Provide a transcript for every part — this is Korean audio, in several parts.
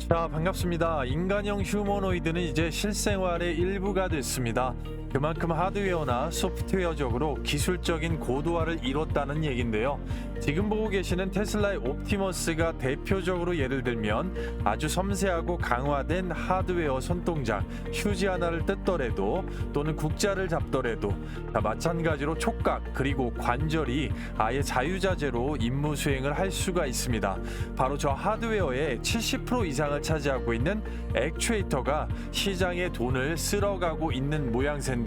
자, 반갑습니다. 인간형 휴머노이드는 이제 실생활의 일부가 됐습니다. 그만큼 하드웨어나 소프트웨어적으로 기술적인 고도화를 이뤘다는 얘긴데요. 지금 보고 계시는 테슬라의 옵티머스가 대표적으로 예를 들면 아주 섬세하고 강화된 하드웨어 손동작, 휴지 하나를 뜯더라도 또는 국자를 잡더라도 마찬가지로 촉각 그리고 관절이 아예 자유자재로 임무 수행을 할 수가 있습니다. 바로 저 하드웨어의 70% 이상을 차지하고 있는 액추에이터가 시장에 돈을 쓸어가고 있는 모양새인데요.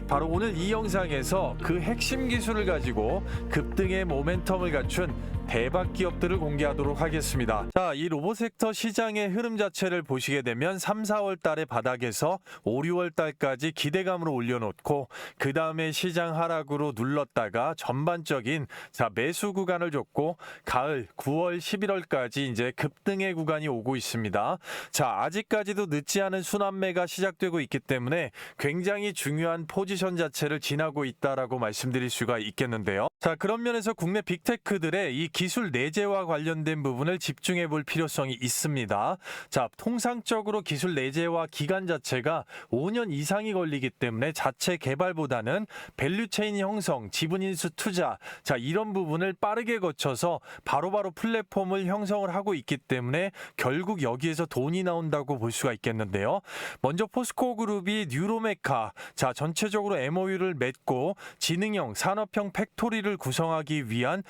바로 오늘 이 영상에서 그 핵심 기술을 가지고 급등의 모멘텀을 갖춘 대박 기업들을 공개하도록 하겠습니다. 자, 이 로봇 섹터 시장의 흐름 자체를 보시게 되면 3, 4월 달에 바닥에서 5, 6월 달까지 기대감으로 올려놓고 그 다음에 시장 하락으로 눌렀다가 전반적인 매수 구간을 줬고 가을 9월, 11월까지 이제 급등의 구간이 오고 있습니다. 자, 아직까지도 늦지 않은 순환매가 시작되고 있기 때문에 굉장히 중요한 포지션 자체를 지나고 있다라고 말씀드릴 수가 있겠는데요. 자, 그런 면에서 국내 빅테크들의 이 기술 내재와 관련된 부분을 집중해 볼 필요성이 있습니다. 자, 통상적으로 기술 내재와 기간 자체가 5년 이상이 걸리기 때문에 자체 개발보다는 밸류체인 형성, 지분인수 투자, 자, 이런 부분을 빠르게 거쳐서 바로바로 플랫폼을 형성을 하고 있기 때문에 결국 여기에서 돈이 나온다고 볼 수가 있겠는데요. 먼저 포스코 그룹이 뉴로메카, 자, 전체적으로 MOU를 맺고 지능형 산업형 팩토리를 구성하기 위한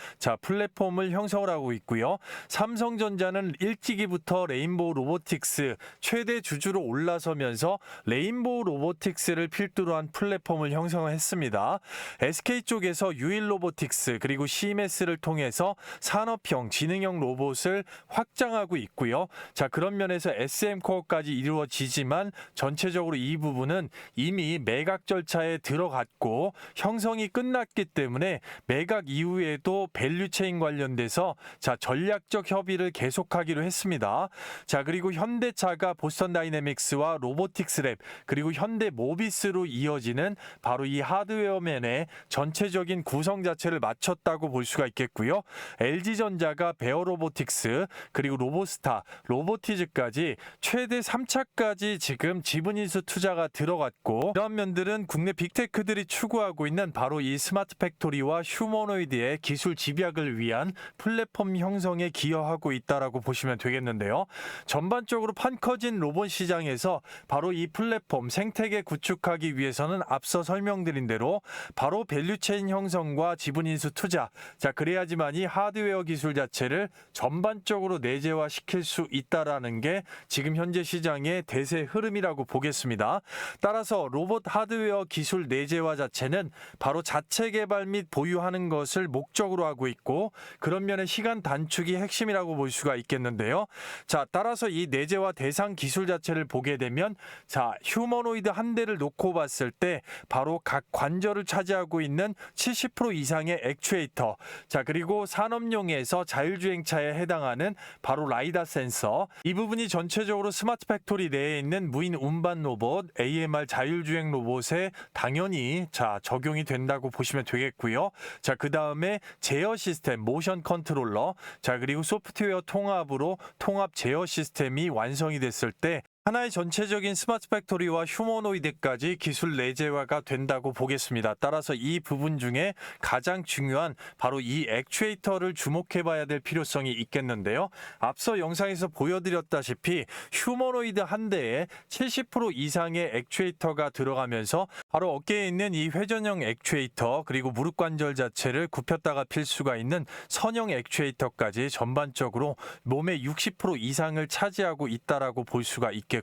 플랫폼을 형성을 하고 있고요. 삼성전자는 일찍이부터 레인보우 로보틱스 최대 주주로 올라서면서 레인보우 로보틱스를 필두로 한 플랫폼을 형성했습니다. SK 쪽에서 유일 로보틱스 그리고 CMS를 통해서 산업형 지능형 로봇을 확장하고 있고요. 자, 그런 면에서 SM코어까지 이루어지지만 전체적으로 이 부분은 이미 매각 절차에 들어갔고 형성이 끝났기 때문에 매각 이후에도 밸류체인 관련돼서 전략적 협의를 계속하기로 했습니다. 자, 그리고 현대차가 보스턴 다이내믹스와 로보틱스랩 그리고 현대 모비스로 이어지는 바로 이 하드웨어 면의 전체적인 구성 자체를 마쳤다고 볼 수가 있겠고요. LG전자가 베어 로보틱스 그리고 로보스타, 로보티즈까지 최대 3차까지 지금 지분인수 투자가 들어갔고 이런 면들은 국내 빅테크들이 추구하고 있는 바로 이 스마트 팩토리와 휴머노이드의 기술 집약을 위한 플랫폼 형성에 기여하고 있다라고 보시면 되겠는데요. 전반적으로 판 커진 로봇 시장에서 바로 이 플랫폼 생태계 구축하기 위해서는 앞서 설명드린 대로 바로 밸류체인 형성과 지분인수 투자, 자, 그래야지만이 하드웨어 기술 자체를 전반적으로 내재화 시킬 수 있다라는 게 지금 현재 시장의 대세 흐름이라고 보겠습니다. 따라서 로봇 하드웨어 기술 내재화 자체는 바로 자체 개발 및 보유하는 것을 목적으로 하고 있고 그런 면에 시간 단축이 핵심이라고 볼 수가 있겠는데요. 자, 따라서 이 내재화 대상 기술 자체를 보게 되면 휴머노이드 한 대를 놓고 봤을 때 바로 각 관절을 차지하고 있는 70% 이상의 액추에이터, 자, 그리고 산업용에서 자율주행차에 해당하는 바로 라이다 센서, 이 부분이 전체적으로 스마트 팩토리 내에 있는 무인 운반 로봇, AMR 자율주행 로봇에 당연히 적용이 된다고 보시면 되겠고요. 자, 그 다음에 제어 시스템, 모션 컨트롤러, 자, 그리고 소프트웨어 통합으로 통합 제어 시스템이 완성이 됐을 때 하나의 전체적인 스마트 팩토리와 휴머노이드까지 기술 내재화가 된다고 보겠습니다. 따라서 이 부분 중에 가장 중요한 바로 이 액추에이터를 주목해봐야 될 필요성이 있겠는데요. 앞서 영상에서 보여드렸다시피 휴머노이드 한 대에 70% 이상의 액추에이터가 들어가면서 바로 어깨에 있는 이 회전형 액추에이터 그리고 무릎 관절 자체를 굽혔다가 필 수가 있는 선형 액추에이터까지 전반적으로 몸의 60% 이상을 차지하고 있다라고 볼 수가 있겠습니다.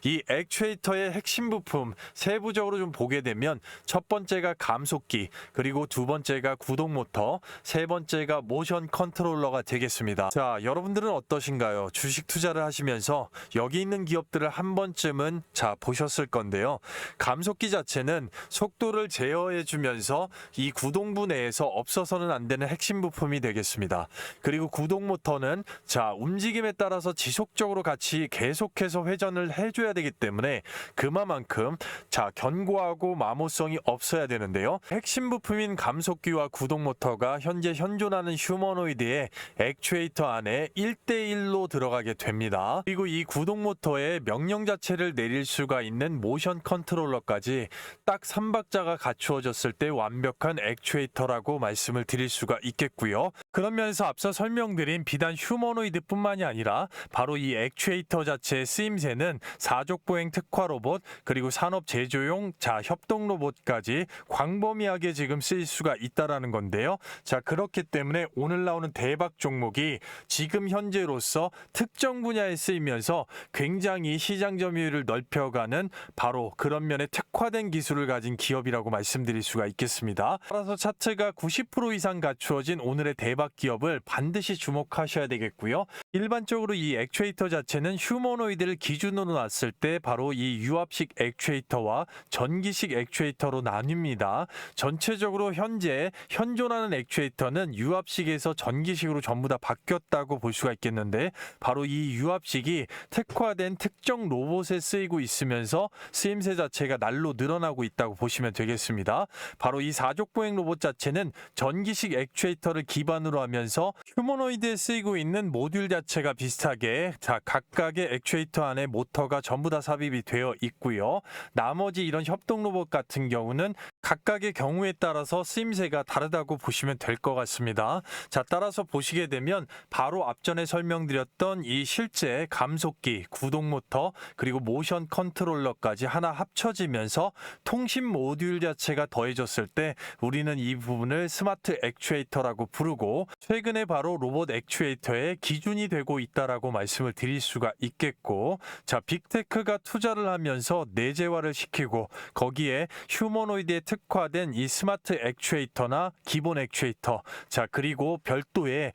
이 액추에이터의 핵심 부품 세부적으로 좀 보게 되면 첫 번째가 감속기, 그리고 두 번째가 구동 모터, 세 번째가 모션 컨트롤러가 되겠습니다. 자, 여러분들은 어떠신가요? 주식 투자를 하시면서 여기 있는 기업들을 한 번쯤은 보셨을 건데요. 감속기 자체는 속도를 제어해 주면서 이 구동부 내에서 없어서는 안 되는 핵심 부품이 되겠습니다. 그리고 구동 모터는 움직임에 따라서 지속적으로 같이 계속해서 회전을 해줘야 되기 때문에 그만큼 자 견고하고 마모성이 없어야 되는데요. 핵심 부품인 감속기와 구동 모터가 현재 현존하는 휴머노이드의 액추에이터 안에 1대1로 들어가게 됩니다. 그리고 이 구동 모터에 명령 자체를 내릴 수가 있는 모션 컨트롤러까지 딱 3박자가 갖추어졌을 때 완벽한 액추에이터라고 말씀을 드릴 수가 있겠고요. 그런 면에서 앞서 설명드린 비단 휴머노이드뿐만이 아니라 바로 이 액추에이터 자체의 쓰임새는 사족보행 특화 로봇 그리고 산업 제조용 협동 로봇까지 광범위하게 지금 쓰일 수가 있다라는 건데요. 자 그렇기 때문에 오늘 나오는 대박 종목이 지금 현재로서 특정 분야에 쓰이면서 굉장히 시장 점유율을 넓혀가는 바로 그런 면에 특화된 기술을 가진 기업이라고 말씀드릴 수가 있겠습니다. 따라서 차트가 90% 이상 갖추어진 오늘의 대박 기업을 반드시 주목하셔야 되겠고요. 일반적으로 이 액추에이터 자체는 휴머노이드를 기준으로 놨을 때 바로 이 유압식 액추에이터와 전기식 액추에이터로 나뉩니다. 전체적으로 현재 현존하는 액추에이터는 유압식에서 전기식으로 전부 다 바뀌었다고 볼 수가 있겠는데 바로 이 유압식이 특화된 특정 로봇에 쓰이고 있으면서 쓰임새 자체가 날로 늘어나고 있다고 보시면 되겠습니다. 바로 이 사족보행 로봇 자체는 전기식 액추에이터를 기반으로 하면서 휴머노이드에 쓰이고 있는 모듈 자체가 비슷하게 각각의 액추에이터 안에 모터가 전부 다 삽입이 되어 있고요. 나머지 이런 협동 로봇 같은 경우는 각각의 경우에 따라서 쓰임새가 다르다고 보시면 될 것 같습니다. 자, 따라서 보시게 되면 바로 앞전에 설명드렸던 이 실제 감속기, 구동 모터, 그리고 모션 컨트롤러까지 하나 합쳐지면서 통신 모듈 자체가 더해졌을 때 우리는 이 부분을 스마트 액추에이터라고 부르고 최근에 바로 로봇 액추에이터의 기준이 되고 있다라고 말씀을 드릴 수가 있겠고 자, 빅테크가 투자를 하면서 내재화를 시키고 거기에 휴머노이드에 특화된 이 스마트 액추에이터나 기본 액추에이터 자 그리고 별도의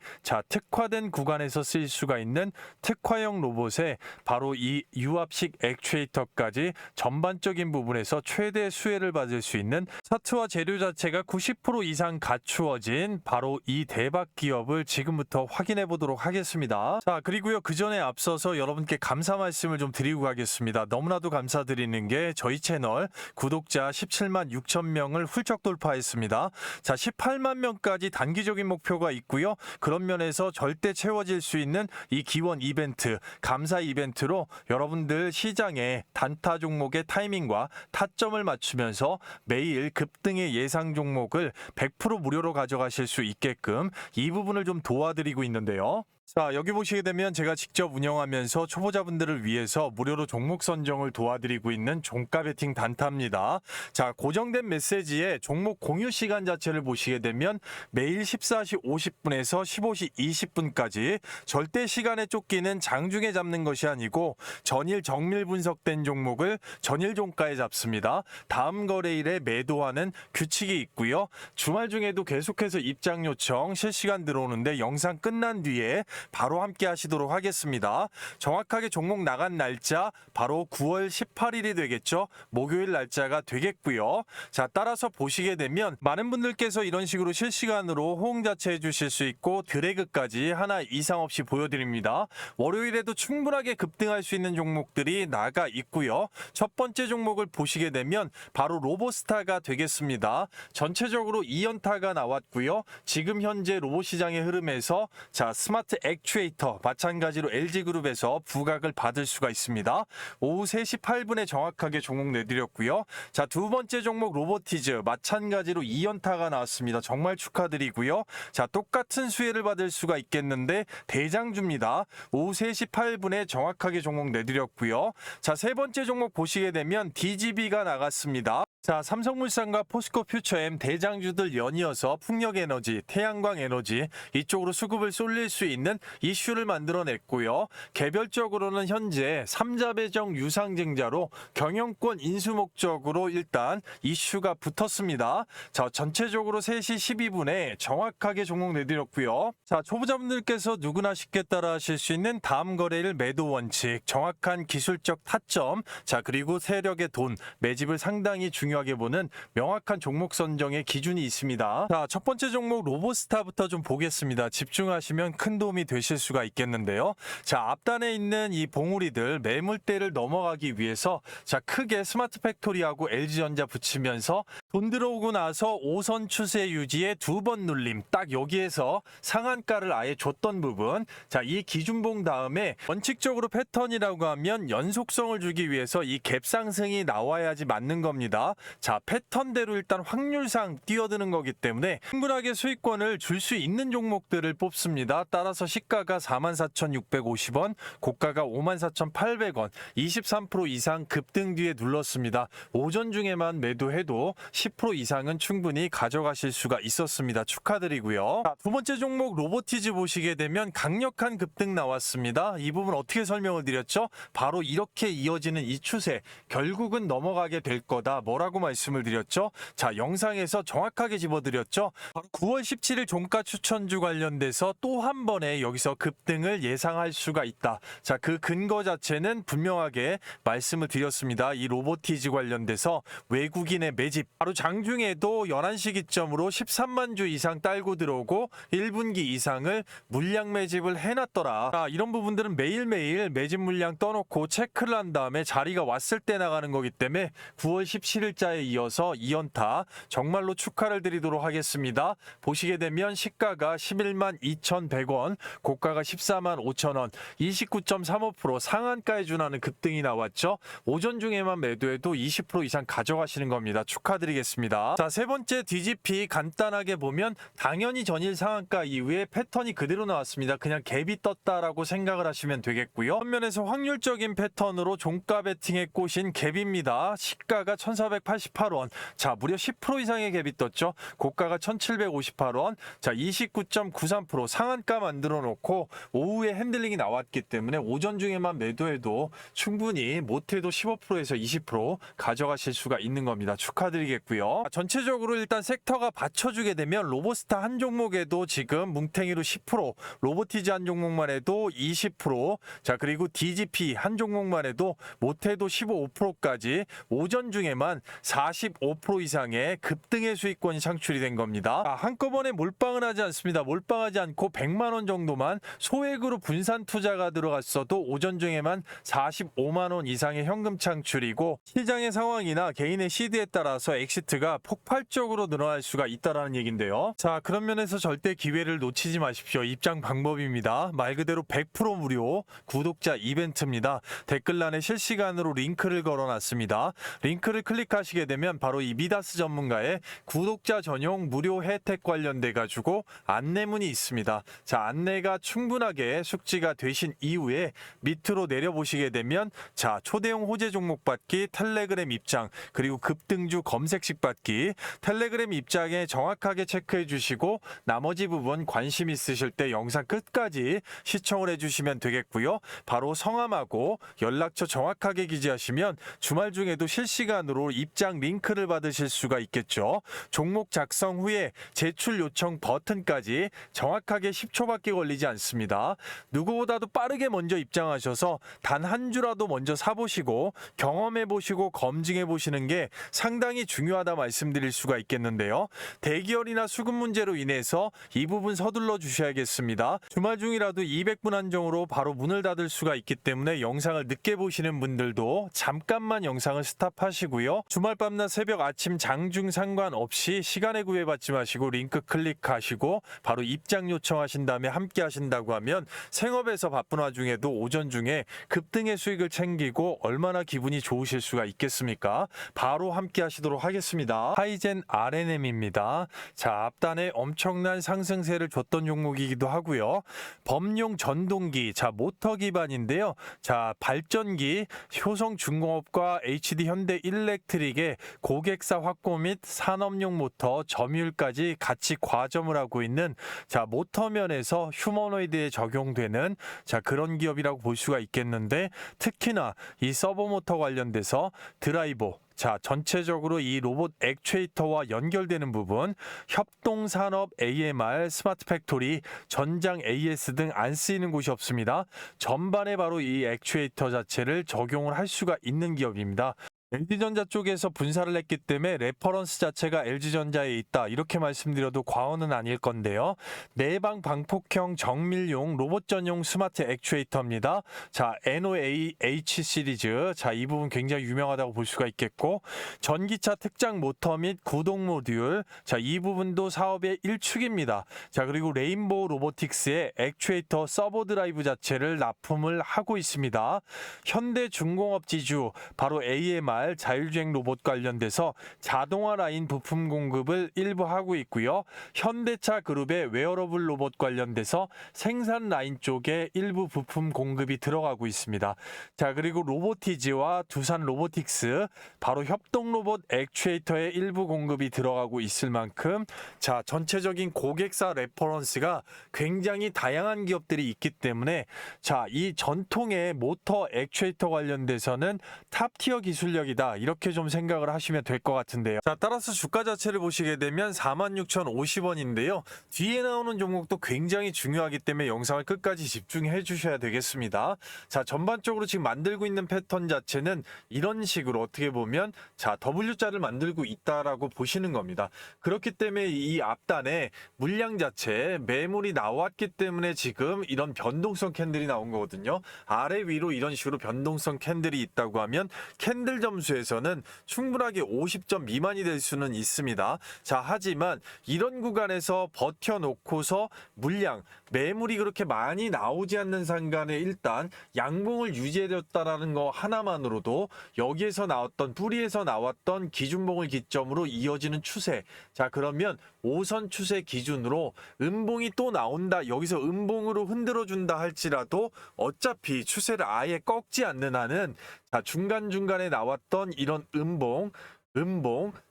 특화된 구간에서 쓰일 수가 있는 특화형 로봇에 바로 이 유압식 액추에이터까지 전반적인 부분에서 최대 수혜를 받을 수 있는 차트와 재료 자체가 90% 이상 갖추어진 바로 이 대박 기업을 지금부터 확인해 보도록 하겠습니다. 자 그리고요 그 전에 앞서서 여러분께 감사 말씀을 좀 드리고 가겠습니다. 너무나도 감사드리는 게 저희 채널 구독자 17만 6천 명을 훌쩍 돌파했습니다. 자 18만 명까지 단기적인 목표가 있고요. 그런 면에서 절대 채워질 수 있는 이 기원 이벤트, 감사 이벤트로 여러분들 시장의 단타 종목의 타이밍과 타점을 맞추면서 매일 급등의 예상 종목을 100% 무료로 가져가실 수 있게끔 이 부분을 좀 도와드리고 있는데요. 자 여기 보시게 되면 제가 직접 운영하면서 초보자분들을 위해서 무료로 종목 선정을 도와드리고 있는 종가 베팅 단타입니다. 자 고정된 메시지에 종목 공유 시간 자체를 보시게 되면 매일 14시 50분에서 15시 20분까지 절대 시간에 쫓기는 장중에 잡는 것이 아니고 전일 정밀 분석된 종목을 전일 종가에 잡습니다. 다음 거래일에 매도하는 규칙이 있고요. 주말 중에도 계속해서 입장 요청 실시간 들어오는데 영상 끝난 뒤에 바로 함께 하시도록 하겠습니다. 정확하게 종목 나간 날짜 바로 9월 18일이 되겠죠. 목요일 날짜가 되겠고요. 자 따라서 보시게 되면 많은 분들께서 이런 식으로 실시간으로 호응 자체 해주실 수 있고 드래그까지 하나 이상 없이 보여드립니다. 월요일에도 충분하게 급등할 수 있는 종목들이 나가 있고요. 첫 번째 종목을 보시게 되면 바로 로보스타가 되겠습니다. 전체적으로 2연타가 나왔고요. 지금 현재 로봇 시장의 흐름에서 스마트 액추에이터 마찬가지로 LG그룹에서 부각을 받을 수가 있습니다. 오후 3시 8분에 정확하게 종목 내드렸고요. 자, 두 번째 종목 로보티즈 마찬가지로 2연타가 나왔습니다. 정말 축하드리고요. 자, 똑같은 수혜를 받을 수가 있겠는데 대장주입니다. 오후 3시 8분에 정확하게 종목 내드렸고요. 자, 세 번째 종목 보시게 되면 DGB가 나갔습니다. 자, 삼성물산과 포스코퓨처엠 대장주들 연이어서 풍력에너지, 태양광에너지 이쪽으로 수급을 쏠릴 수 있는 이슈를 만들어냈고요. 개별적으로는 현재 3자 배정 유상증자로 경영권 인수 목적으로 일단 이슈가 붙었습니다. 자, 전체적으로 3시 12분에 정확하게 종목 내드렸고요. 자, 초보자분들께서 누구나 쉽게 따라 하실 수 있는 다음 거래일 매도 원칙, 정확한 기술적 타점, 자 그리고 세력의 돈, 매집을 상당히 중요합니다. 중요하게 보는 명확한 종목 선정의 기준이 있습니다. 자, 첫 번째 종목 로보스타부터 좀 보겠습니다. 집중하시면 큰 도움이 되실 수가 있겠는데요. 자, 앞단에 있는 이 봉우리들 매물대를 넘어가기 위해서 자, 크게 스마트 팩토리하고 LG전자 붙이면서 돈 들어오고 나서 5선 추세 유지에 2번 눌림, 딱 여기에서 상한가를 아예 줬던 부분. 자, 이 기준봉 다음에 원칙적으로 패턴이라고 하면 연속성을 주기 위해서 이 갭 상승이 나와야지 맞는 겁니다. 자, 패턴대로 일단 확률상 뛰어드는 거기 때문에 충분하게 수익권을 줄 수 있는 종목들을 뽑습니다. 따라서 시가가 44,650원, 고가가 54,800원, 23% 이상 급등 뒤에 눌렀습니다. 오전 중에만 매도해도 10% 이상은 충분히 가져가실 수가 있었습니다. 축하드리고요. 자, 두 번째 종목 로보티즈 보시게 되면 강력한 급등 나왔습니다. 이 부분 어떻게 설명을 드렸죠? 바로 이렇게 이어지는 이 추세, 결국은 넘어가게 될 거다. 뭐라고 말씀을 드렸죠? 자, 영상에서 정확하게 집어드렸죠? 바로 9월 17일 종가 추천주 관련돼서 또 한 번에 여기서 급등을 예상할 수가 있다. 자, 그 근거 자체는 분명하게 말씀을 드렸습니다. 이 로보티즈 관련돼서 외국인의 매집, 바로 장중에도 11시 기점으로 13만 주 이상 딸고 들어오고 1분기 이상을 물량 매집을 해놨더라. 자, 이런 부분들은 매일매일 매집 물량 떠놓고 체크를 한 다음에 자리가 왔을 때 나가는 거기 때문에 9월 17일자에 이어서 2연타 정말로 축하를 드리도록 하겠습니다. 보시게 되면 시가가 11만 2,100원, 고가가 14만 5천원, 29.35% 상한가에 준하는 급등이 나왔죠. 오전 중에만 매도해도 20% 이상 가져가시는 겁니다. 축하드리겠습니다. 자, 세 번째 DGP 간단하게 보면 당연히 전일 상한가 이후에 패턴이 그대로 나왔습니다. 그냥 갭이 떴다라고 생각을 하시면 되겠고요. 한면에서 확률적인 패턴으로 종가 베팅에 꽂힌 갭입니다. 시가가 1,488원. 자, 무려 10% 이상의 갭이 떴죠. 고가가 1,758원. 자, 29.93% 상한가 만들어 놓고 오후에 핸들링이 나왔기 때문에 오전 중에만 매도해도 충분히 못해도 15%에서 20% 가져가실 수가 있는 겁니다. 축하드리겠고요. 전체적으로 일단 섹터가 받쳐주게 되면 로보스타 한 종목에도 지금 뭉탱이로 10%, 로보티즈 한 종목만 해도 20%, 자, 그리고 DGP 한 종목만 해도 못해도 15%까지 오전 중에만 45% 이상의 급등의 수익권이 창출이 된 겁니다. 자, 한꺼번에 몰빵을 하지 않습니다. 몰빵하지 않고 100만 원 정도만 소액으로 분산 투자가 들어갔어도 오전 중에만 45만 원 이상의 현금 창출이고 시장의 상황이나 개인의 시드에 따라서 엑시트가 폭발적으로 늘어날 수가 있다라는 얘긴데요. 자, 그런 면에서 절대 기회를 놓치지 마십시오. 입장 방법입니다. 말 그대로 100% 무료 구독자 이벤트입니다. 댓글란에 실시간으로 링크를 걸어놨습니다. 링크를 클릭하시게 되면 바로 이 미다스 전문가의 구독자 전용 무료 혜택 관련돼 가지고 안내문이 있습니다. 자, 안내가 충분하게 숙지가 되신 이후에 밑으로 내려보시게 되면 자, 초대형 호재 종목 받기, 텔레그램 입장, 그리고 급등주 검색식 받기, 텔레그램 입장에 정확하게 체크해 주시고 나머지 부분 관심 있으실 때 영상 끝까지 시청을 해주시면 되겠고요. 바로 성함하고 연락처 정확하게 기재하시면 주말 중에도 실시간으로 입장 링크를 받으실 수가 있겠죠. 종목 작성 후에 제출 요청 버튼까지 정확하게 10초밖에 걸리지 않습니다. 누구보다도 빠르게 먼저 입장하셔서 단 한 주라도 먼저 사보시고 경험해보시고 검증해보시는 게 상당히 중요하다 말씀드릴 수가 있겠는데요. 대기열이나 수급 문제로 인해서 이 부분 서둘러 주셔야겠습니다. 주말 중이라도 200분 한정으로 바로 문을 닫을 수가 있기 때문에 영상을 늦게 보시는 분들도 잠깐만 영상을 스탑하시고요. 주말 밤낮 새벽 아침 장중 상관없이 시간에 구애받지 마시고 링크 클릭하시고 바로 입장 요청하신 다음에 함께 하신다고 하면 생업에서 바쁜 와중에도 오전 중에 급등의 수익을 챙기고 얼마나 기분이 좋으실 수가 있겠습니까? 바로 함께 하시도록 하겠습니다. 하이젠 RNM입니다. 자, 앞단에 엄청난 상승세를 줬던 종목이기도 하고요. 범용 전동기, 자, 모터 기반인데요. 자, 발전기, 효성중공업과 HD 현대 일렉트릭의 고객사 확보 및 산업용 모터 점유율까지 같이 과점을 하고 있는 자, 모터면에서 휴머노이드에 적용되는 자, 그런 기업이라고 볼 수가 있겠는데 특히나 이 서버 모터 관련돼서 드라이버, 자, 전체적으로 이 로봇 액추에이터와 연결되는 부분, 협동산업 AMR, 스마트 팩토리, 전장 AS 등 안 쓰이는 곳이 없습니다. 전반에 바로 이 액추에이터 자체를 적용을 할 수가 있는 기업입니다. LG전자 쪽에서 분사를 했기 때문에 레퍼런스 자체가 LG전자에 있다 이렇게 말씀드려도 과언은 아닐 건데요. 내방 방폭형 정밀용 로봇 전용 스마트 액추에이터입니다. 자, NOAH 시리즈. 자, 이 부분 굉장히 유명하다고 볼 수가 있겠고, 전기차 특장 모터 및 구동 모듈. 자, 이 부분도 사업의 일축입니다. 자, 그리고 레인보우 로보틱스의 액추에이터 서버 드라이브 자체를 납품을 하고 있습니다. 현대중공업 지주 바로 AMR 자율주행 로봇 관련돼서 자동화 라인 부품 공급을 일부 하고 있고요. 현대차 그룹의 웨어러블 로봇 관련돼서 생산 라인 쪽에 일부 부품 공급이 들어가고 있습니다. 자, 그리고 로보티즈와 두산 로보틱스 바로 협동 로봇 액추에이터의 일부 공급이 들어가고 있을 만큼, 자, 전체적인 고객사 레퍼런스가 굉장히 다양한 기업들이 있기 때문에, 자, 이 전통의 모터 액추에이터 관련돼서는 탑티어 기술력이다 이렇게 좀 생각을 하시면 될 것 같은데요. 자, 따라서 주가 자체를 보시게 되면 46,050원인데요. 뒤에 나오는 종목도 굉장히 중요하기 때문에 영상을 끝까지 집중해 주셔야 되겠습니다. 자, 전반적으로 지금 만들고 있는 패턴 자체는 이런 식으로 어떻게 보면, 자, W자를 만들고 있다라고 보시는 겁니다. 그렇기 때문에 이 앞단에 물량 자체 매물이 나왔기 때문에 지금 이런 변동성 캔들이 나온 거거든요. 아래 위로 이런 식으로 변동성 캔들이 있다고 하면 캔들 점수에서는 충분하게 50점 미만이 될 수는 있습니다. 자, 하지만 이런 구간에서 버텨놓고서 물량, 매물이 그렇게 많이 나오지 않는 상간에 일단 양봉을 유지해줬다라는 거 하나만으로도 여기에서 나왔던, 뿌리에서 나왔던 기준봉을 기점으로 이어지는 추세. 자, 그러면 5선 추세 기준으로 음봉이 또 나온다, 여기서 음봉으로 흔들어준다 할지라도 어차피 추세를 아예 꺾지 않는 한은, 자, 중간중간에 나왔던 이런 음봉,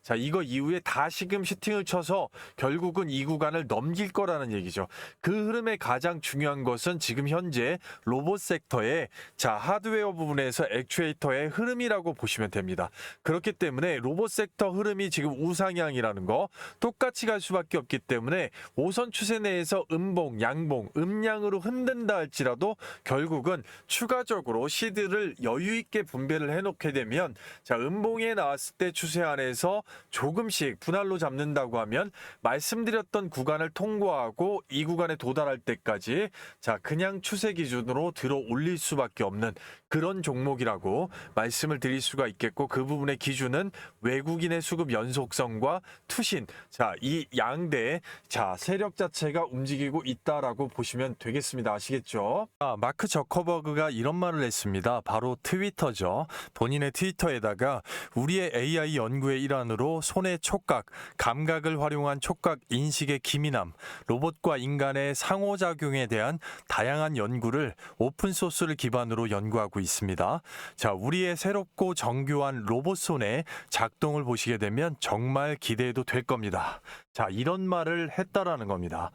자, 이거 이후에 다시금 슈팅을 쳐서 결국은 이 구간을 넘길 거라는 얘기죠. 그 흐름의 가장 중요한 것은 지금 현재 로봇 섹터의, 자, 하드웨어 부분에서 액추에이터의 흐름이라고 보시면 됩니다. 그렇기 때문에 로봇 섹터 흐름이 지금 우상향이라는 거 똑같이 갈 수밖에 없기 때문에 5선 추세 내에서 음봉, 양봉, 음량으로 흔든다 할지라도 결국은 추가적으로 시드를 여유 있게 분배를 해놓게 되면, 자, 음봉에 나왔을 때 추세 안에서 조금씩 분할로 잡는다고 하면 말씀드렸던 구간을 통과하고 이 구간에 도달할 때까지, 자, 그냥 추세 기준으로 들어 올릴 수밖에 없는 그런 종목이라고 말씀을 드릴 수가 있겠고, 그 부분의 기준은 외국인의 수급 연속성과 투신, 자, 이 양대, 자, 세력 자체가 움직이고 있다라고 보시면 되겠습니다. 아시겠죠? 마크 저커버그가 이런 말을 했습니다. 바로 트위터죠. 본인의 트위터에다가 우리의 AI 연구의 일환으로 손의 촉각, 감각을 활용한 촉각 인식의 기민함, 로봇과 인간의 상호작용에 대한 다양한 연구를 오픈소스를 기반으로 연구하고 있습니다. 자, 우리의 새롭고 정교한 로봇 손의 작동을 보시게 되면 정말 기대해도 될 겁니다. 자, 이런 말을 했다라는 겁니다.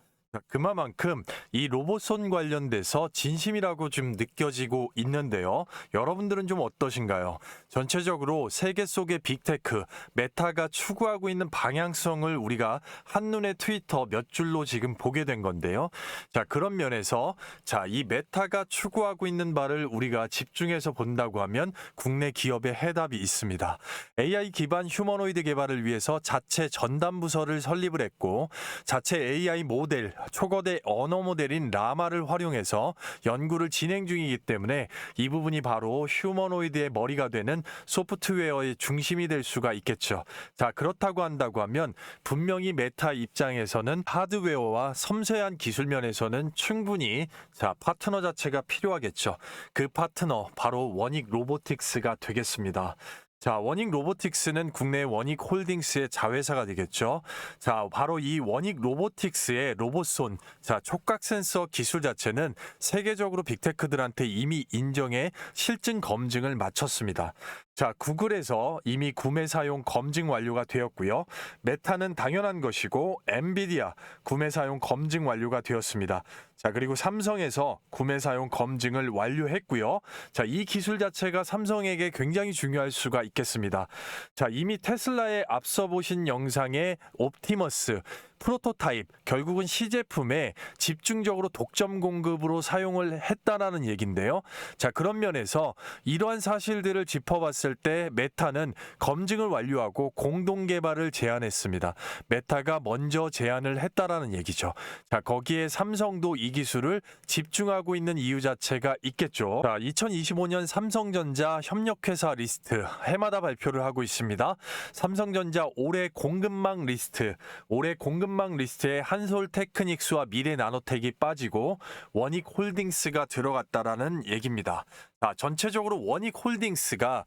그만큼 이 로봇손 관련돼서 진심이라고 좀 느껴지고 있는데요. 여러분들은 좀 어떠신가요? 전체적으로 세계 속의 빅테크, 메타가 추구하고 있는 방향성을 우리가 한눈에 트위터 몇 줄로 지금 보게 된 건데요. 자, 그런 면에서, 자, 이 메타가 추구하고 있는 바를 우리가 집중해서 본다고 하면 국내 기업의 해답이 있습니다. AI 기반 휴머노이드 개발을 위해서 자체 전담 부서를 설립을 했고, 자체 AI 모델, 초거대 언어 모델인 라마를 활용해서 연구를 진행 중이기 때문에 이 부분이 바로 휴머노이드의 머리가 되는 소프트웨어의 중심이 될 수가 있겠죠. 자, 그렇다고 한다고 하면 분명히 메타 입장에서는 하드웨어와 섬세한 기술 면에서는 충분히, 자, 파트너 자체가 필요하겠죠. 그 파트너 바로 원익 로보틱스가 되겠습니다. 자, 원익 로보틱스는 국내 원익 홀딩스의 자회사가 되겠죠. 자, 바로 이 원익 로보틱스의 로봇손, 자, 촉각 센서 기술 자체는 세계적으로 빅테크들한테 이미 인정해 실증 검증을 마쳤습니다. 자, 구글에서 이미 구매 사용 검증 완료가 되었고요. 메타는 당연한 것이고 엔비디아 구매 사용 검증 완료가 되었습니다. 자, 그리고 삼성에서 구매 사용 검증을 완료했고요. 자, 이 기술 자체가 삼성에게 굉장히 중요할 수가 있겠습니다. 자, 이미 테슬라에 앞서 보신 영상의 옵티머스, 프로토타입, 결국은 시제품에 집중적으로 독점 공급으로 사용을 했다라는 얘긴데요. 자, 그런 면에서 이러한 사실들을 짚어봤을 때 메타는 검증을 완료하고 공동 개발을 제안했습니다. 메타가 먼저 제안을 했다라는 얘기죠. 자, 거기에 삼성도 이 기술을 집중하고 있는 이유 자체가 있겠죠. 자, 2025년 삼성전자 협력회사 리스트 해마다 발표를 하고 있습니다. 삼성전자 올해 공급망 리스트, 올해 공급망 리스트에 한솔테크닉스와 미래나노텍이 빠지고 원익홀딩스가 들어갔다라는 얘기입니다. 자, 전체적으로 원익홀딩스가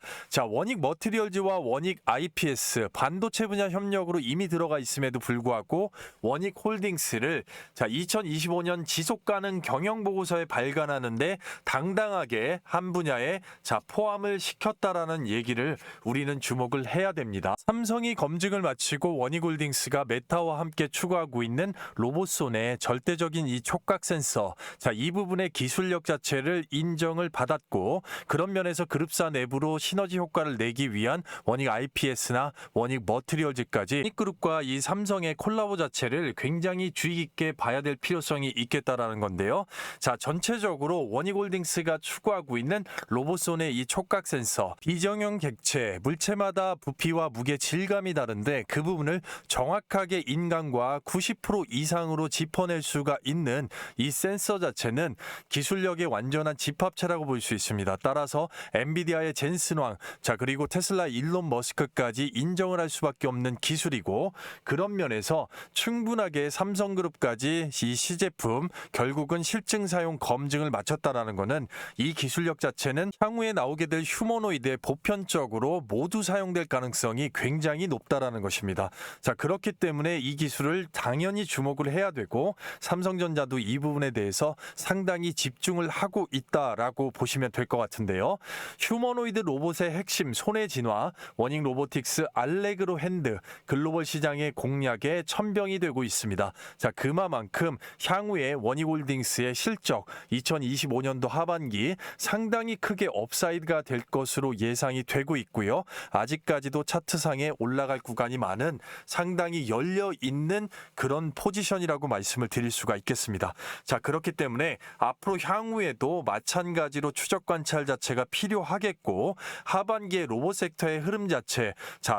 원익 머티리얼즈와 원익 IPS 반도체 분야 협력으로 이미 들어가 있음에도 불구하고 원익홀딩스를 2025년 지속 가능 경영 보고서에 발간하는데 당당하게 한 분야에 포함을 시켰다라는 얘기를 우리는 주목을 해야 됩니다. 삼성이 검증을 마치고 원익홀딩스가 메타와 함께 추구하고 있는 로봇손의 절대적인 이 촉각 센서, 이 부분의 기술력 자체를 인정을 받았고, 그런 면에서 그룹사 내부로 시너지 효과를 내기 위한 원익 IPS나 원익 머티리얼즈까지 원익그룹과 이 삼성의 콜라보 자체를 굉장히 주의 깊게 봐야 될 필요성이 있겠다라는 건데요. 자, 전체적으로 원익홀딩스가 추구하고 있는 로봇손의 이 촉각 센서, 비정형 객체, 물체마다 부피와 무게 질감이 다른데 그 부분을 정확하게 인간과 90% 이상으로 짚어낼 수가 있는 이 센서 자체는 기술력의 완전한 집합체라고 볼 수 있습니다. 따라서 엔비디아의 젠슨 왕, 그리고 테슬라 일론 머스크까지 인정을 할 수밖에 없는 기술이고, 그런 면에서 충분하게 삼성그룹까지 이 시제품 결국은 실증 사용 검증을 마쳤다라는 것은 이 기술력 자체는 향후에 나오게 될 휴머노이드에 보편적으로 모두 사용될 가능성이 굉장히 높다라는 것입니다. 자, 그렇기 때문에 이 기술을 당연히 주목을 해야 되고 삼성전자도 이 부분에 대해서 상당히 집중을 하고 있다라고 보시면 될 것 같은데요. 휴머노이드 로봇의 핵심 손의 진화, 원익 로보틱스 알레그로 핸드 글로벌 시장의 공략에 천병이 되고 있습니다. 자, 그만큼 향후에 원익홀딩스의 실적 2025년도 하반기 상당히 크게 업사이드가 될 것으로 예상이 되고 있고요. 아직까지도 차트상에 올라갈 구간이 많은 상당히 열려 있는 그런 포지션이라고 말씀을 드릴 수가 있겠습니다. 자, 그렇기 때문에 앞으로 향후에도 마찬가지로 추적 관찰 자체가 필요하겠고, 하반기에 로봇 섹터의 흐름 자체,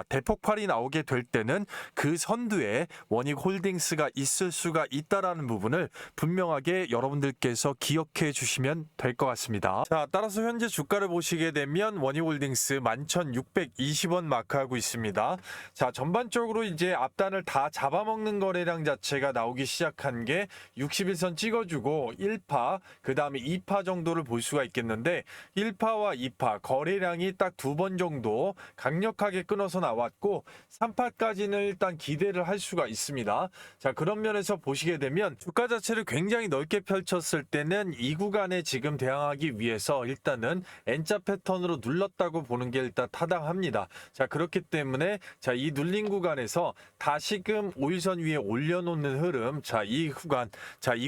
대폭발이 나오게 될 때는 그 선두에 원익홀딩스가 있을 수가 있다라는 부분을 분명하게 여러분들께서 기억해 주시면 될 것 같습니다. 자, 따라서 현재 주가를 보시게 되면 원익홀딩스 11,620원 마크하고 있습니다. 자, 전반적으로 이제 앞단을 다 잡아먹는 거래량 자체가 나오기 시작한 게 61선 찍어주고 1파, 그 다음에 2파 정도를 볼 수가 있겠는데 1파와 2파 거래량이 딱 2번 정도 강력하게 끊어서 나왔고 3파까지는 일단 기대를 할 수가 있습니다. 자, 그런 면에서 보시게 되면 주가 자체를 굉장히 넓게 펼쳤을 때는 이 구간에 지금 대항하기 위해서 일단은 N자 패턴으로 눌렀다고 보는 게 일단 타당합니다. 자, 그렇기 때문에 이 눌린 구간에서 다시금 5일선 위에 올려놓는 흐름, 이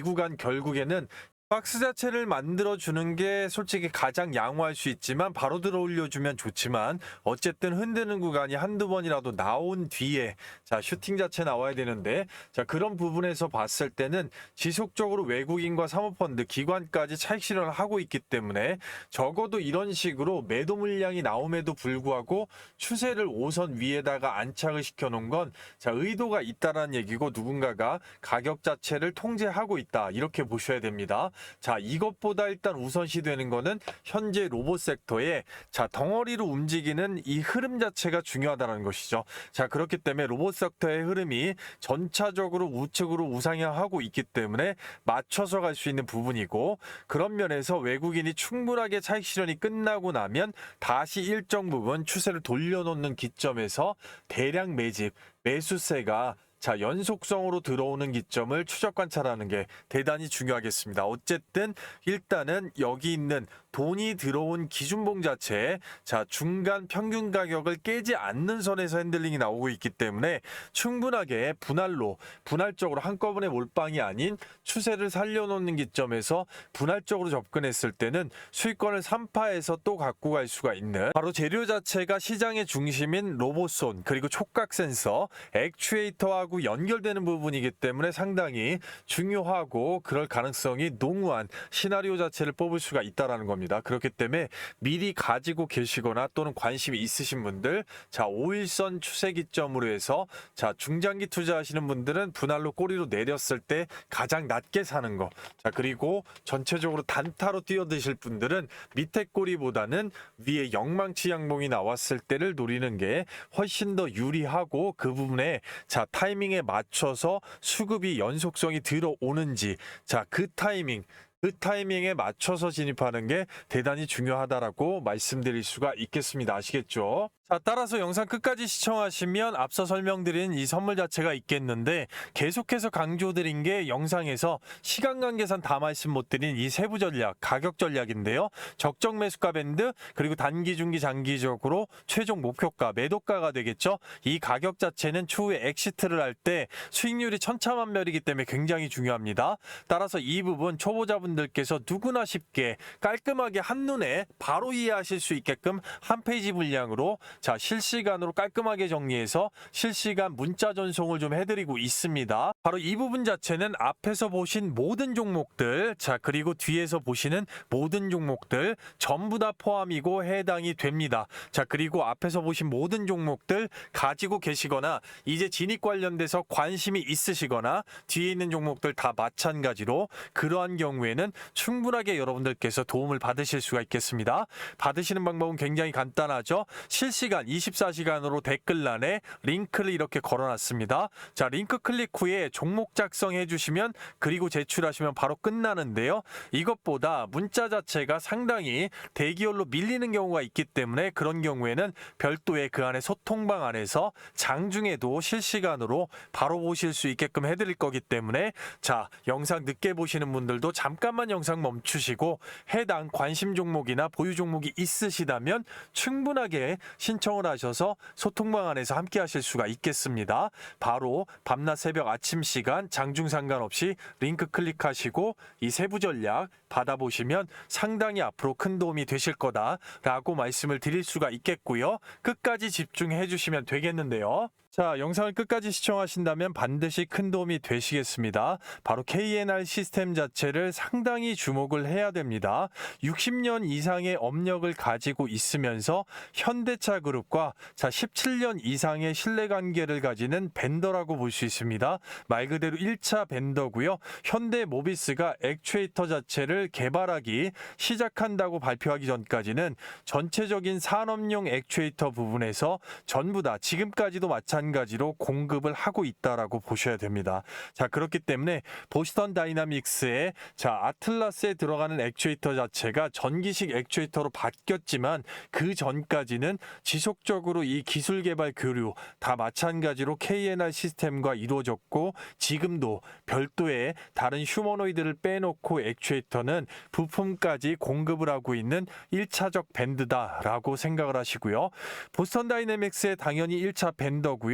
구간 결국에는 박스 자체를 만들어주는 게 솔직히 가장 양호할 수 있지만 바로 들어 올려주면 좋지만 어쨌든 흔드는 구간이 한두 번이라도 나온 뒤에 슈팅 자체 나와야 되는데 그런 부분에서 봤을 때는 지속적으로 외국인과 사모펀드, 기관까지 차익 실현을 하고 있기 때문에 적어도 이런 식으로 매도 물량이 나옴에도 불구하고 추세를 5선 위에다가 안착을 시켜놓은 건 의도가 있다라는 얘기고 누군가가 가격 자체를 통제하고 있다 이렇게 보셔야 됩니다. 자, 이것보다 일단 우선시 되는 거는 현재 로봇 섹터의 덩어리로 움직이는 이 흐름 자체가 중요하다는 것이죠. 자, 그렇기 때문에 로봇 섹터의 흐름이 전차적으로 우측으로 우상향하고 있기 때문에 맞춰서 갈 수 있는 부분이고, 그런 면에서 외국인이 충분하게 차익 실현이 끝나고 나면 다시 일정 부분 추세를 돌려놓는 기점에서 대량 매집, 매수세가 연속성으로 들어오는 기점을 추적 관찰하는 게 대단히 중요하겠습니다. 어쨌든 일단은 여기 있는 돈이 들어온 기준봉 자체, 자 중간 평균 가격을 깨지 않는 선에서 핸들링이 나오고 있기 때문에 충분하게 분할적으로 한꺼번에 몰빵이 아닌 추세를 살려놓는 기점에서 분할적으로 접근했을 때는 수익권을 3파에서 또 갖고 갈 수가 있는, 바로 재료 자체가 시장의 중심인 로봇손 그리고 촉각 센서, 액추에이터하고 연결되는 부분이기 때문에 상당히 중요하고 그럴 가능성이 농후한 시나리오 자체를 뽑을 수가 있다는 겁니다. 그렇기 때문에 미리 가지고 계시거나 또는 관심이 있으신 분들, 자 5일선 추세 기점으로 해서 자 중장기 투자하시는 분들은 분할로 꼬리로 내렸을 때 가장 낮게 사는 거, 자 그리고 전체적으로 단타로 뛰어드실 분들은 밑에 꼬리보다는 위에 영망치 양봉이 나왔을 때를 노리는 게 훨씬 더 유리하고, 그 부분에 자 타이밍에 맞춰서 수급이 연속성이 들어오는지, 자 그 타이밍에 맞춰서 진입하는 게 대단히 중요하다라고 말씀드릴 수가 있겠습니다. 아시겠죠? 자, 따라서 영상 끝까지 시청하시면 앞서 설명드린 이 선물 자체가 있겠는데, 계속해서 강조드린 게 영상에서 시간 관계상 다 말씀 못 드린 이 세부 전략, 가격 전략인데요. 적정 매수가 밴드, 그리고 단기, 중기, 장기적으로 최종 목표가, 매도가가 되겠죠. 이 가격 자체는 추후에 엑시트를 할 때 수익률이 천차만별이기 때문에 굉장히 중요합니다. 따라서 이 부분 초보자분들께서 누구나 쉽게 깔끔하게 한눈에 바로 이해하실 수 있게끔 한 페이지 분량으로 자 실시간으로 깔끔하게 정리해서 실시간 문자 전송을 좀 해드리고 있습니다. 바로 이 부분 자체는 앞에서 보신 모든 종목들, 자 그리고 뒤에서 보시는 모든 종목들 전부 다 포함이고 해당이 됩니다. 자 그리고 앞에서 보신 모든 종목들 가지고 계시거나 이제 진입 관련돼서 관심이 있으시거나 뒤에 있는 종목들 다 마찬가지로 그러한 경우에는 충분하게 여러분들께서 도움을 받으실 수가 있겠습니다. 받으시는 방법은 굉장히 간단하죠. 실시간 24시간으로 댓글란에 링크를 이렇게 걸어놨습니다. 자 링크 클릭 후에 종목 작성해 주시면 그리고 제출하시면 바로 끝나는데요. 이것보다 문자 자체가 상당히 대기열로 밀리는 경우가 있기 때문에 그런 경우에는 별도의 그 안에 소통방 안에서 장중에도 실시간으로 바로 보실 수 있게끔 해드릴 거기 때문에 자 영상 늦게 보시는 분들도 잠깐만 영상 멈추시고 해당 관심 종목이나 보유 종목이 있으시다면 충분하게 신청을 하셔서 소통방 안에서 함께 하실 수가 있겠습니다. 바로 밤낮 새벽 아침 시간 장중 상관없이 링크 클릭하시고 이 세부 전략 받아보시면 상당히 앞으로 큰 도움이 되실 거다라고 말씀을 드릴 수가 있겠고요. 끝까지 집중해 주시면 되겠는데요. 자, 영상을 끝까지 시청하신다면 반드시 큰 도움이 되시겠습니다. 바로 KNR 시스템 자체를 상당히 주목을 해야 됩니다. 60년 이상의 업력을 가지고 있으면서 현대차 그룹과 자 17년 이상의 신뢰관계를 가지는 벤더라고 볼 수 있습니다. 말 그대로 1차 벤더고요. 현대모비스가 액추에이터 자체를 개발하기 시작한다고 발표하기 전까지는 전체적인 산업용 액추에이터 부분에서 전부 다 지금까지도 마찬가지로 공급을 하고 있다라고 보셔야 됩니다. 자 그렇기 때문에 보스턴 다이나믹스의 자 아틀라스에 들어가는 액추에이터 자체가 전기식 액추에이터로 바뀌었지만 그 전까지는 지속적으로 이 기술 개발 교류 다 마찬가지로 KNR 시스템과 이루어졌고 지금도 별도의 다른 휴머노이드를 빼놓고 액추에이터는 부품까지 공급을 하고 있는 1차적 밴드다라고 생각을 하시고요. 보스턴 다이내믹스의 당연히 1차 밴더고요.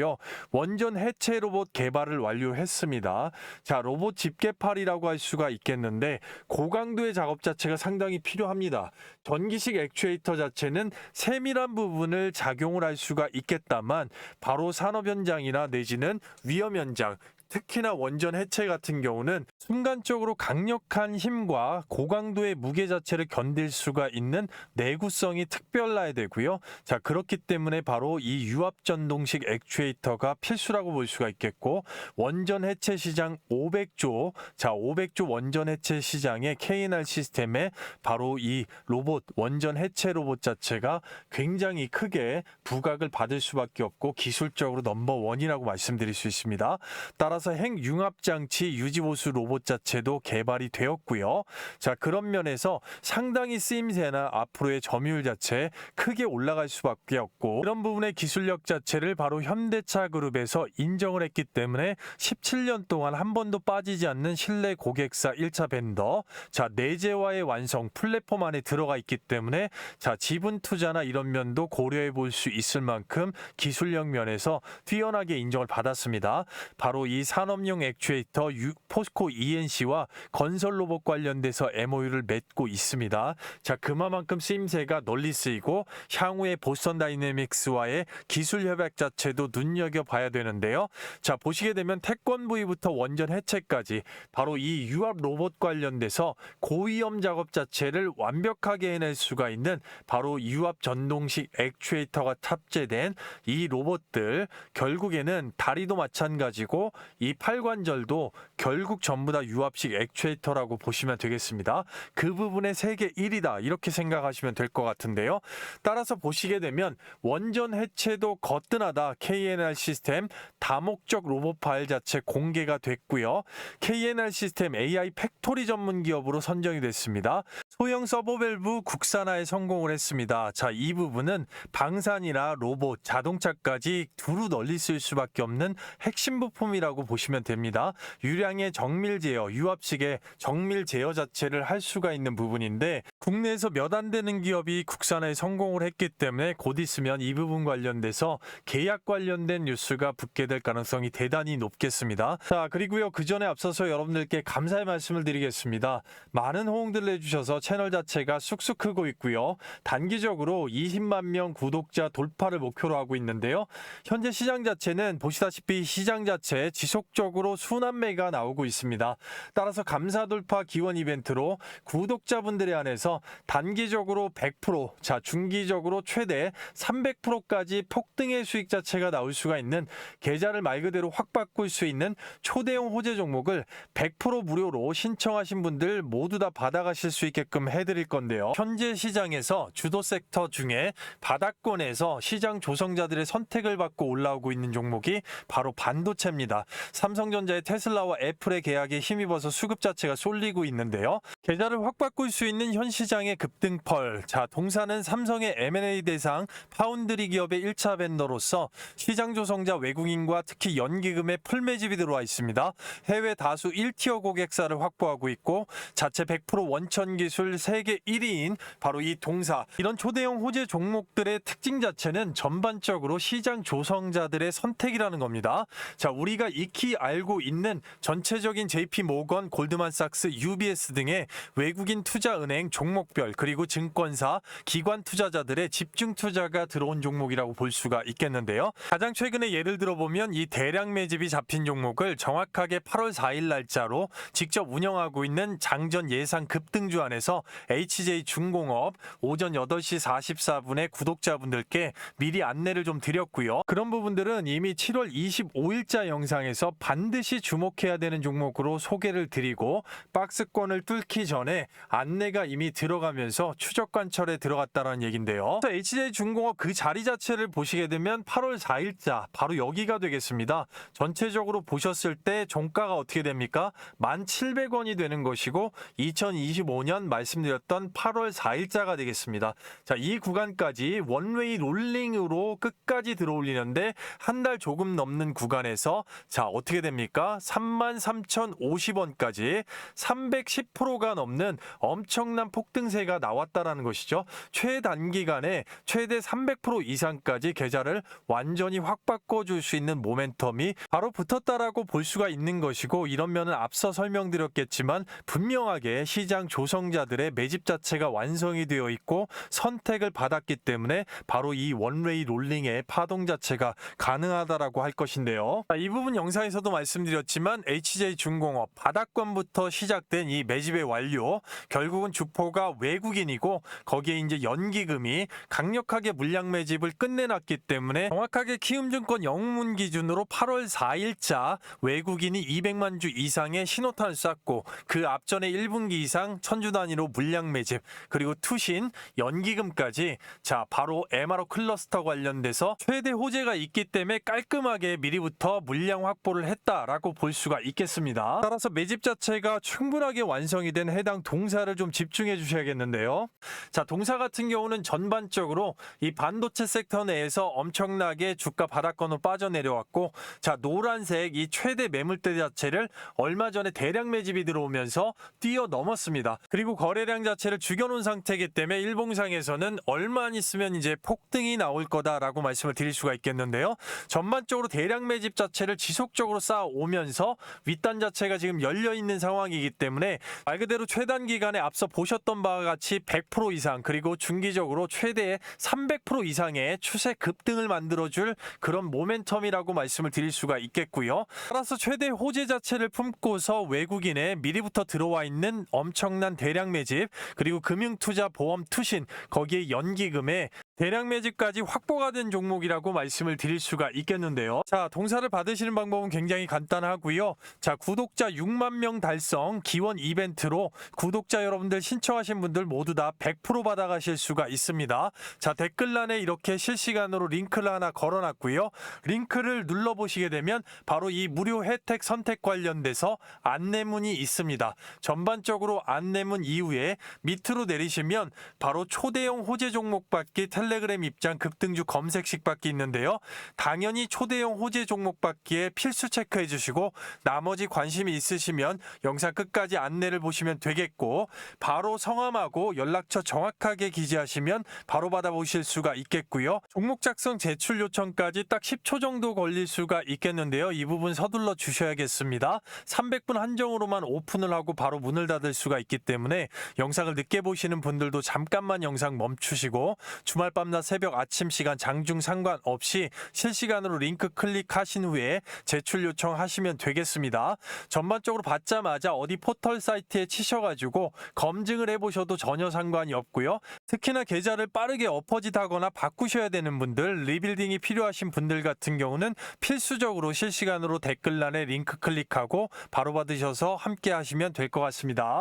원전 해체 로봇 개발을 완료했습니다. 자, 로봇 집게팔이라고 할 수가 있겠는데 고강도의 작업 자체가 상당히 필요합니다. 전기식 액추에이터 자체는 세밀한 부분을 작용을 할 수가 있겠다만 바로 산업 현장이나 내지는 위험 현장, 특히나 원전 해체 같은 경우는 순간적으로 강력한 힘과 고강도의 무게 자체를 견딜 수가 있는 내구성이 특별해야 되고요. 자, 그렇기 때문에 바로 이 유압전동식 액추에이터가 필수라고 볼 수가 있겠고 원전 해체 시장 500조, 자 500조 원전 해체 시장의 KNR 시스템에 바로 이 로봇, 원전 해체 로봇 자체가 굉장히 크게 부각을 받을 수밖에 없고 기술적으로 넘버원이라고 말씀드릴 수 있습니다. 따라 따라서 핵융합장치 유지보수 로봇 자체도 개발이 되었고요. 자, 그런 면에서 상당히 쓰임새나 앞으로의 점유율 자체 크게 올라갈 수밖에 없고, 그런 부분의 기술력 자체를 바로 현대차 그룹에서 인정을 했기 때문에 17년 동안 한 번도 빠지지 않는 신뢰 고객사 1차 벤더, 자, 내재화의 완성 플랫폼 안에 들어가 있기 때문에 자, 지분 투자나 이런 면도 고려해 볼 수 있을 만큼 기술력 면에서 뛰어나게 인정을 받았습니다. 바로 이 산업용 액추에이터 포스코 ENC와 건설 로봇 관련돼서 MOU를 맺고 있습니다. 자, 그만큼 쓰임새가 널리 쓰이고 향후에 보스턴 다이내믹스와의 기술 협약 자체도 눈여겨봐야 되는데요. 자, 보시게 되면 태권 부위부터 원전 해체까지 바로 이 유압 로봇 관련돼서 고위험 작업 자체를 완벽하게 해낼 수가 있는 바로 유압 전동식 액추에이터가 탑재된 이 로봇들, 결국에는 다리도 마찬가지고 이 팔관절도 결국 전부 다 유압식 액추에이터라고 보시면 되겠습니다. 그 부분의 세계 1위다 이렇게 생각하시면 될 것 같은데요. 따라서 보시게 되면 원전 해체도 거뜬하다 KNR 시스템 다목적 로봇 파일 자체 공개가 됐고요. KNR 시스템 AI 팩토리 전문 기업으로 선정이 됐습니다. 소형 서버밸브 국산화에 성공을 했습니다. 자, 이 부분은 방산이나 로봇, 자동차까지 두루 널리 쓸 수밖에 없는 핵심 부품이라고 보시면 됩니다. 유량의 정밀 제어, 유압식의 정밀 제어 자체를 할 수가 있는 부분인데 국내에서 몇 안 되는 기업이 국산화에 성공을 했기 때문에 곧 있으면 이 부분 관련돼서 계약 관련된 뉴스가 붙게 될 가능성이 대단히 높겠습니다. 자, 그리고요, 그 전에 앞서서 여러분들께 감사의 말씀을 드리겠습니다. 많은 호응들을 해주셔서 채널 자체가 쑥쑥 크고 있고요. 단기적으로 20만 명 구독자 돌파를 목표로 하고 있는데요. 현재 시장 자체는 보시다시피 시장 자체 지속적으로 순환매가 나오고 있습니다. 따라서 감사 돌파 기원 이벤트로 구독자분들에 한해서 단기적으로 100%, 자, 중기적으로 최대 300%까지 폭등의 수익 자체가 나올 수가 있는, 계좌를 말 그대로 확 바꿀 수 있는 초대형 호재 종목을 100% 무료로 신청하신 분들 모두 다 받아가실 수 있게끔 해드릴 건데요. 현재 시장에서 주도 섹터 중에 바닥권에서 시장 조성자들의 선택을 받고 올라오고 있는 종목이 바로 반도체입니다. 삼성전자의 테슬라와 애플의 계약에 힘입어서 수급 자체가 쏠리고 있는데요. 계좌를 확 바꿀 수 있는 현 시장의 급등펄. 자, 동사는 삼성의 M&A 대상 파운드리 기업의 1차 벤더로서 시장 조성자 외국인과 특히 연기금의 풀매집이 들어와 있습니다. 해외 다수 1티어 고객사를 확보하고 있고 자체 100% 원천 기술 세계 1위인 바로 이 동사, 이런 초대형 호재 종목들의 특징 자체는 전반적으로 시장 조성자들의 선택이라는 겁니다. 자, 우리가 익히 알고 있는 전체적인 JP 모건, 골드만삭스, UBS 등의 외국인 투자은행 종목별 그리고 증권사, 기관 투자자들의 집중 투자가 들어온 종목이라고 볼 수가 있겠는데요. 가장 최근에 예를 들어보면 이 대량 매집이 잡힌 종목을 정확하게 8월 4일 날짜로 직접 운영하고 있는 장전 예상 급등주 안에서 HJ중공업 오전 8시 44분에 구독자분들께 미리 안내를 좀 드렸고요. 그런 부분들은 이미 7월 25일자 영상에서 반드시 주목해야 되는 종목으로 소개를 드리고 박스권을 뚫기 전에 안내가 이미 들어가면서 추적 관철에 들어갔다는 얘긴데요. HJ중공업 그 자리 자체를 보시게 되면 8월 4일자 바로 여기가 되겠습니다. 전체적으로 보셨을 때 종가가 어떻게 됩니까? 1,700원이 되는 것이고 2025년 말씀드렸던 8월 4일자가 되겠습니다. 자, 이 구간까지 원웨이 롤링으로 끝까지 들어올리는데 한 달 조금 넘는 구간에서 자, 어떻게 됩니까? 33,050원까지 310%가 넘는 엄청난 폭등세가 나왔다라는 것이죠. 최단기간에 최대 300% 이상까지 계좌를 완전히 확 바꿔줄 수 있는 모멘텀이 바로 붙었다라고 볼 수가 있는 것이고, 이런 면은 앞서 설명드렸겠지만 분명하게 시장 조성자들의 매집 자체가 완성이 되어 있고 선택을 받았기 때문에 바로 이 원웨이 롤링의 파동 자체가 가능하다라고 할 것인데요. 이 부분 영상에서도 말씀드렸지만 HJ중공업 바닥권부터 시작된 이 매집의 완료, 결국은 주포가 외국인이고 거기에 이제 연기금이 강력하게 물량 매집을 끝내놨기 때문에 정확하게 키움증권 영문 기준으로 8월 4일자 외국인이 200만 주 이상의 신호탄을 쐈고 그 앞전에 1분기 이상 1000주 단위로 단위로 물량 매집, 그리고 투신, 연기금까지 자 바로 MRO 클러스터 관련돼서 최대 호재가 있기 때문에 깔끔하게 미리부터 물량 확보를 했다라고 볼 수가 있겠습니다. 따라서 매집 자체가 충분하게 완성이 된 해당 동사를 좀 집중해 주셔야겠는데요. 자, 동사 같은 경우는 전반적으로 이 반도체 섹터 내에서 엄청나게 주가 바닥권으로 빠져내려왔고, 자, 노란색 이 최대 매물대 자체를 얼마 전에 대량 매집이 들어오면서 뛰어넘었습니다. 그리고 거래량 자체를 죽여놓은 상태이기 때문에 일봉상에서는 얼마 안 있으면 이제 폭등이 나올 거다라고 말씀을 드릴 수가 있겠는데요. 전반적으로 대량 매집 자체를 지속적으로 쌓아오면서 윗단 자체가 지금 열려있는 상황이기 때문에 말 그대로 최단 기간에 앞서 보셨던 바와 같이 100% 이상, 그리고 중기적으로 최대 300% 이상의 추세 급등을 만들어줄 그런 모멘텀이라고 말씀을 드릴 수가 있겠고요. 따라서 최대 호재 자체를 품고서 외국인의 미리부터 들어와 있는 엄청난 대량 매집, 그리고 금융투자 보험 투신, 거기에 연기금에 대량 매집까지 확보가 된 종목이라고 말씀을 드릴 수가 있겠는데요. 자, 동사를 받으시는 방법은 굉장히 간단하고요. 자, 구독자 6만 명 달성 기원 이벤트로 구독자 여러분들 신청하신 분들 모두 다 100% 받아가실 수가 있습니다. 자, 댓글란에 이렇게 실시간으로 링크를 하나 걸어놨고요. 링크를 눌러보시게 되면 바로 이 무료 혜택 선택 관련돼서 안내문이 있습니다. 전반적으로 안내문 이후에 밑으로 내리시면 바로 초대형 호재 종목 받기 텔레그램 입장 급등주 검색식 받기 있는데요. 당연히 초대형 호재 종목 받기에 필수 체크해 주시고 나머지 관심이 있으시면 영상 끝까지 안내를 보시면 되겠고, 바로 성함하고 연락처 정확하게 기재하시면 바로 받아보실 수가 있겠고요. 종목 작성 제출 요청까지 딱 10초 정도 걸릴 수가 있겠는데요. 이 부분 서둘러 주셔야겠습니다. 300분 한정으로만 오픈을 하고 바로 문을 닫을 수가 있기 때문에 영상을 늦게 보시는 분들도 잠깐만 영상 멈추시고 주말 밤낮 새벽 아침 시간 장중 상관없이 실시간으로 링크 클릭하신 후에 제출 요청하시면 되겠습니다. 전반적으로 받자마자 어디 포털 사이트에 치셔가지고 검증을 해보셔도 전혀 상관이 없고요. 특히나 계좌를 빠르게 엎어짓하거나 바꾸셔야 되는 분들, 리빌딩이 필요하신 분들 같은 경우는 필수적으로 실시간으로 댓글란에 링크 클릭하고 바로 받으셔서 함께 하시면 될 것 같습니다.